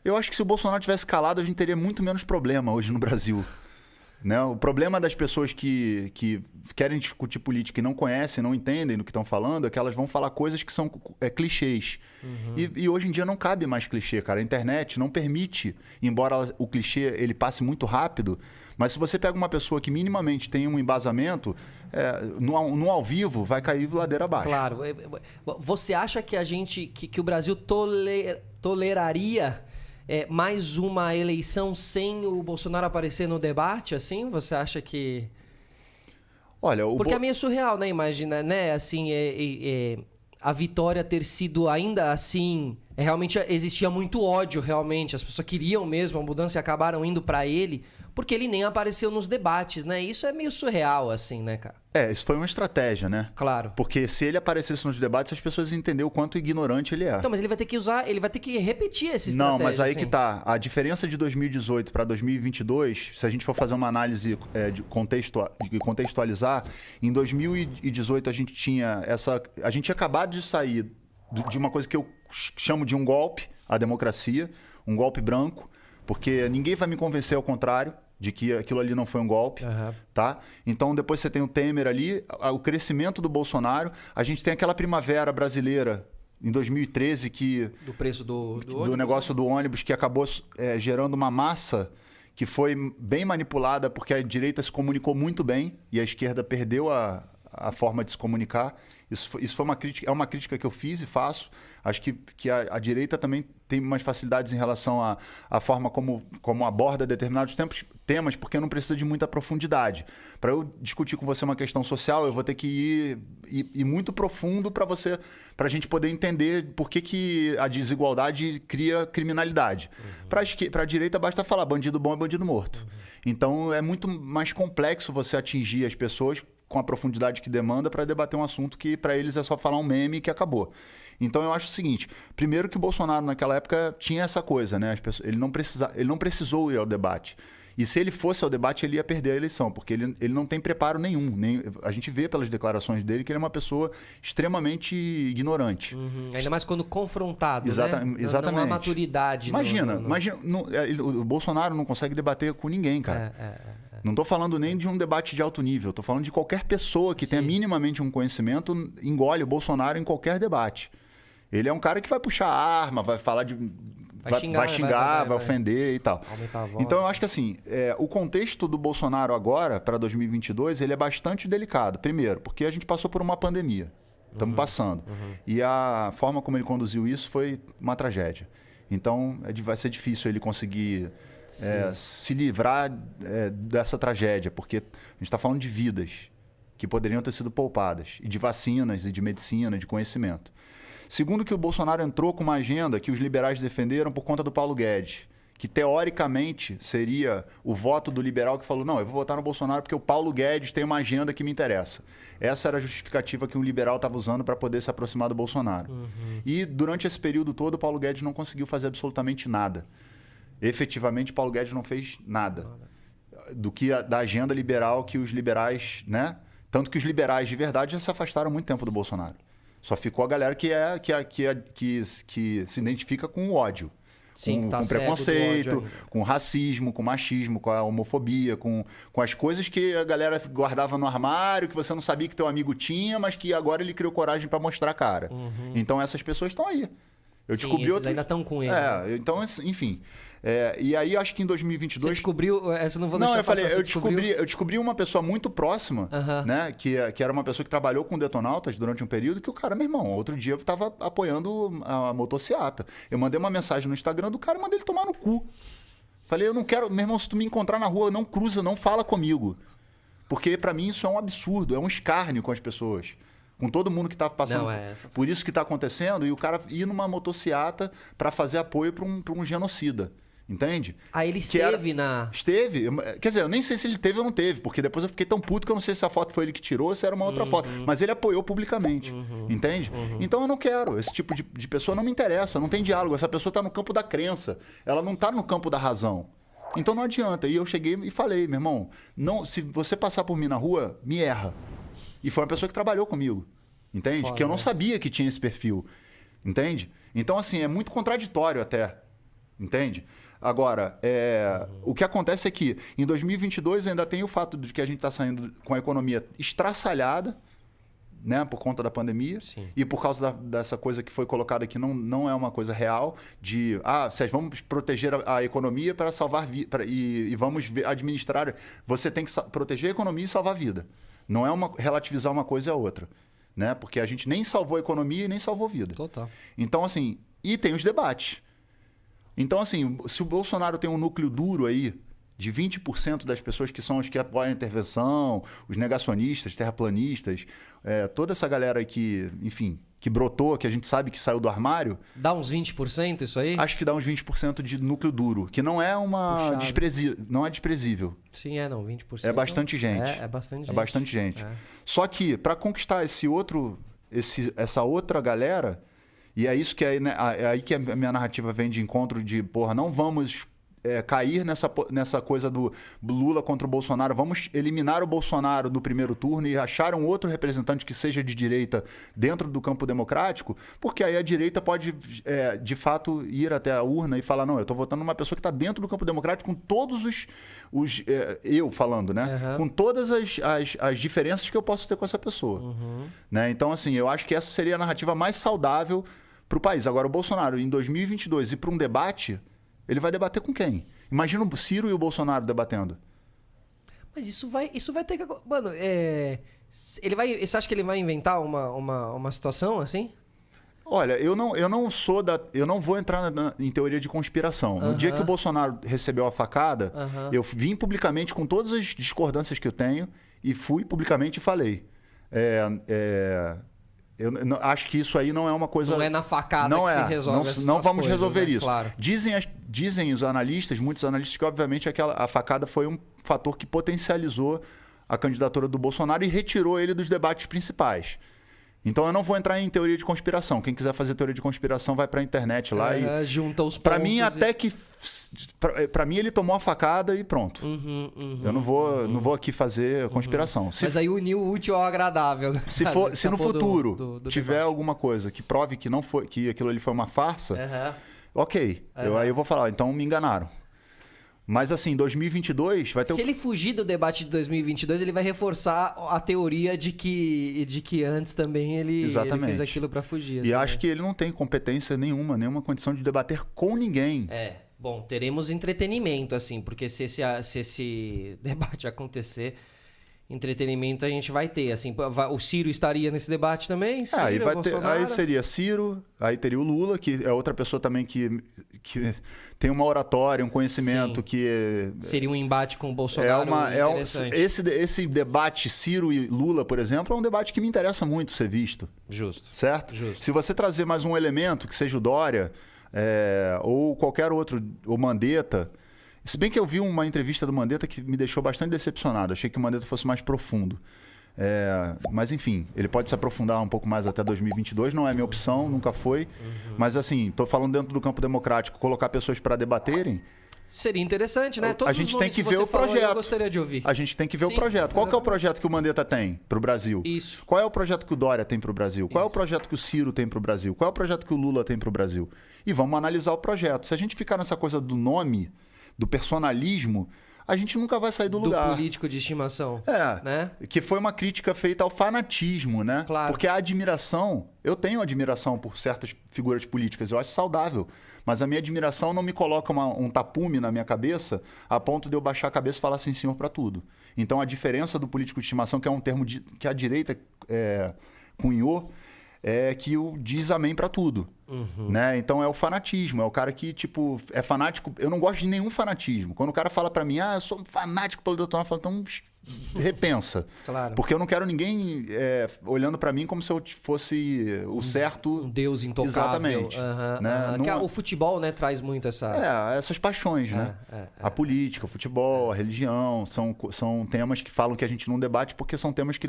Eu acho que se o Bolsonaro tivesse calado, a gente teria muito menos problema hoje no Brasil. Né? O problema das pessoas que querem discutir política e não conhecem, não entendem do que estão falando, é que elas vão falar coisas que são clichês. E hoje em dia não cabe mais clichê, cara. A internet não permite, embora o clichê ele passe muito rápido, mas se você pega uma pessoa que minimamente tem um embasamento, no ao vivo vai cair ladeira abaixo. Claro. Você acha que que o Brasil toleraria mais uma eleição sem o Bolsonaro aparecer no debate, assim? Você acha que... Olha, porque é meio surreal, né? Imagina, né? Assim, a vitória ter sido ainda assim... realmente existia muito ódio, realmente. As pessoas queriam mesmo a mudança e acabaram indo pra ele, porque ele nem apareceu nos debates, né? Isso é meio surreal, assim, né, cara? Isso foi uma estratégia, né? Claro. Porque se ele aparecesse nos debates, as pessoas entenderam o quanto ignorante ele é. Então, mas ele vai ter que repetir essa estratégia. Não, mas aí assim. que tá. A diferença de 2018 para 2022, se a gente for fazer uma análise de contextualizar, em 2018 a gente tinha a gente tinha acabado de sair de uma coisa que eu chamo de um golpe à democracia, um golpe branco, porque ninguém vai me convencer ao contrário de que aquilo ali não foi um golpe, tá? Então depois você tem o Temer ali, o crescimento do Bolsonaro, a gente tem aquela primavera brasileira em 2013 que... Do preço do ônibus, do negócio do ônibus, que acabou gerando uma massa que foi bem manipulada porque a direita se comunicou muito bem e a esquerda perdeu a forma de se comunicar. Isso foi uma crítica, é uma crítica que eu fiz e faço. Acho que a direita também tem umas facilidades em relação à forma como aborda determinados temas, porque não precisa de muita profundidade. Para eu discutir com você uma questão social, eu vou ter que ir muito profundo para a gente poder entender por que a desigualdade cria criminalidade. Para a direita basta falar bandido bom é bandido morto. Então é muito mais complexo você atingir as pessoas com a profundidade que demanda para debater um assunto que para eles é só falar um meme que acabou. Então eu acho o seguinte, primeiro que o Bolsonaro naquela época tinha essa coisa, né? Ele não precisou ir ao debate. E se ele fosse ao debate, ele ia perder a eleição, porque ele não tem preparo nenhum. A gente vê pelas declarações dele que ele é uma pessoa extremamente ignorante. Ainda mais quando confrontado, né? Exatamente. Não há maturidade. Imagina, o Bolsonaro não consegue debater com ninguém, cara. Não estou falando nem de um debate de alto nível, estou falando de qualquer pessoa que tenha minimamente um conhecimento, engole o Bolsonaro em qualquer debate. Ele é um cara que vai puxar arma, vai falar de... Vai xingar, vai ofender e tal. Então eu acho que assim, o contexto do Bolsonaro agora, para 2022, ele é bastante delicado. Primeiro, porque a gente passou por uma pandemia. Estamos passando. E a forma como ele conduziu isso foi uma tragédia. Então vai ser difícil ele conseguir se livrar dessa tragédia, porque a gente está falando de vidas que poderiam ter sido poupadas, e de vacinas, e de medicina, de conhecimento. Segundo, que o Bolsonaro entrou com uma agenda que os liberais defenderam por conta do Paulo Guedes, que teoricamente seria o voto do liberal que falou, não, eu vou votar no Bolsonaro porque o Paulo Guedes tem uma agenda que me interessa. Essa era a justificativa que um liberal estava usando para poder se aproximar do Bolsonaro. E durante esse período todo, o Paulo Guedes não conseguiu fazer absolutamente nada. Efetivamente, Paulo Guedes não fez nada da agenda liberal que os liberais, né? Tanto que os liberais de verdade já se afastaram há muito tempo do Bolsonaro. Só ficou a galera que se identifica com o ódio. Sim, com preconceito, com racismo, com machismo, com a homofobia, com as coisas que a galera guardava no armário, que você não sabia que teu amigo tinha, mas que agora ele criou coragem para mostrar a cara. Então essas pessoas estão aí. Eu descobri outros... ainda estão com ele. Então, enfim. E aí, acho que em 2022... Você descobriu... Essa não vou deixar eu descobri uma pessoa muito próxima, né? Que era uma pessoa que trabalhou com detonautas durante um período, que o cara, meu irmão, outro dia eu estava apoiando a motociata. Eu mandei uma mensagem no Instagram do cara e mandei ele tomar no cu. Falei, eu não quero... Meu irmão, se tu me encontrar na rua, não cruza, não fala comigo. Porque para mim isso é um absurdo, é um escárnio com as pessoas. Com todo mundo que está passando por isso que está acontecendo, e o cara ir numa motociata para fazer apoio para um genocida. Entende? Ele esteve na... Esteve. Quer dizer, eu nem sei se ele teve ou não teve, porque depois eu fiquei tão puto que eu não sei se a foto foi ele que tirou ou se era uma outra foto. Mas ele apoiou publicamente. Entende? Então eu não quero. Esse tipo de pessoa não me interessa, não tem diálogo. Essa pessoa está no campo da crença. Ela não está no campo da razão. Então não adianta. E eu cheguei e falei, meu irmão, não, se você passar por mim na rua, me erra. E foi uma pessoa que trabalhou comigo. Entende? Que eu não sabia que tinha esse perfil. Entende? Então, assim, é muito contraditório até. Entende? Agora, o que acontece é que em 2022 ainda tem o fato de que a gente está saindo com a economia estraçalhada, né, por conta da pandemia. Sim. E por causa dessa coisa que foi colocada aqui, não é uma coisa real, de, vamos proteger a economia para salvar e vamos administrar. Você tem que proteger a economia e salvar a vida. Não é relativizar uma coisa e a outra. Né? Porque a gente nem salvou a economia e nem salvou vida. Total. Então, assim, e tem os debates. Então, assim, se o Bolsonaro tem um núcleo duro aí, de 20% das pessoas que são os que apoiam a intervenção, os negacionistas, terraplanistas, toda essa galera aí que, enfim, que brotou, que a gente sabe que saiu do armário... Dá uns 20% isso aí? Acho que dá uns 20% de núcleo duro, que não é não é desprezível. Sim, não, 20%. É bastante gente. É bastante gente. É bastante gente. Só que, para conquistar essa outra galera, e é isso que é aí que a minha narrativa vem de encontro de, porra, não vamos cair nessa coisa do Lula contra o Bolsonaro, vamos eliminar o Bolsonaro no primeiro turno e achar um outro representante que seja de direita dentro do campo democrático, porque aí a direita pode, de fato, ir até a urna e falar, não, eu estou votando numa pessoa que está dentro do campo democrático com todos eu falando, né? Com todas as diferenças que eu posso ter com essa pessoa. Né? Então, assim, eu acho que essa seria a narrativa mais saudável para o país. Agora, o Bolsonaro, em 2022, ir para um debate... Ele vai debater com quem? Imagina o Ciro e o Bolsonaro debatendo. Mas isso vai ter que... Mano, você acha que ele vai inventar uma situação assim? Olha, eu não vou entrar em teoria de conspiração. No dia que o Bolsonaro recebeu a facada, eu vim publicamente com todas as discordâncias que eu tenho e fui publicamente e falei. Eu acho que isso aí não é uma coisa... Não é na facada que se resolve não vamos coisas, resolver, né? Isso. Claro. Dizem os analistas, muitos analistas, que obviamente a facada foi um fator que potencializou a candidatura do Bolsonaro e retirou ele dos debates principais. Então eu não vou entrar em teoria de conspiração. Quem quiser fazer teoria de conspiração vai para a internet lá e... Junta os pontos. Para mim, até que... Para mim, ele tomou a facada e pronto. Eu não vou aqui fazer conspiração. Mas aí uniu o útil ao agradável. Se no futuro tiver debate. Alguma coisa que prove que não foi, que aquilo ali foi uma farsa, ok. Aí eu vou falar, então me enganaram. Mas assim, em 2022 vai ter... Se ele fugir do debate de 2022, ele vai reforçar a teoria de que antes também ele fez aquilo para fugir. E acho que ele não tem competência nenhuma condição de debater com ninguém. Bom, teremos entretenimento, assim, porque se esse debate acontecer, entretenimento a gente vai ter, assim. O Ciro estaria nesse debate também? Ciro, aí seria Ciro, aí teria o Lula, que é outra pessoa também que tem uma oratória, um conhecimento. Sim. Que... Seria um embate com o Bolsonaro interessante. Esse debate Ciro e Lula, por exemplo, é um debate que me interessa muito ser visto. Justo. Certo? Justo. Se você trazer mais um elemento, que seja o Dória, ou qualquer outro, o Mandetta... Se bem que eu vi uma entrevista do Mandetta que me deixou bastante decepcionado. Achei que o Mandetta fosse mais profundo. Mas, enfim, ele pode se aprofundar um pouco mais até 2022. Não é minha opção, nunca foi. Mas, assim, estou falando dentro do campo democrático. Colocar pessoas para debaterem... Seria interessante, né? A gente tem que ver o projeto. Eu gostaria de ouvir. A gente tem que ver o projeto. Qual que é o projeto que o Mandetta tem para o Brasil? Isso. Qual é o projeto que o Dória tem para o Brasil? Qual é o projeto que o Ciro tem para o Brasil? Qual é o projeto que o Lula tem para o Brasil? E vamos analisar o projeto. Se a gente ficar nessa coisa do nome... do personalismo, a gente nunca vai sair do lugar. Do político de estimação. Né? Que foi uma crítica feita ao fanatismo, né? Claro. Porque a admiração... Eu tenho admiração por certas figuras políticas, eu acho saudável. Mas a minha admiração não me coloca um tapume na minha cabeça a ponto de eu baixar a cabeça e falar sim, senhor, para tudo. Então, a diferença do político de estimação, que é um termo que a direita cunhou, é que diz amém para tudo. Né? Então é o fanatismo, é o cara que, tipo, é fanático. Eu não gosto de nenhum fanatismo. Quando o cara fala para mim, eu sou um fanático pelo doutor, eu falo, então repensa. Claro. Porque eu não quero ninguém olhando para mim como se eu fosse o certo. Um Deus intocável. Exatamente. Né? O futebol, né, traz muito essas paixões, né? A política, o futebol, a religião, são temas que falam que a gente não debate porque são temas que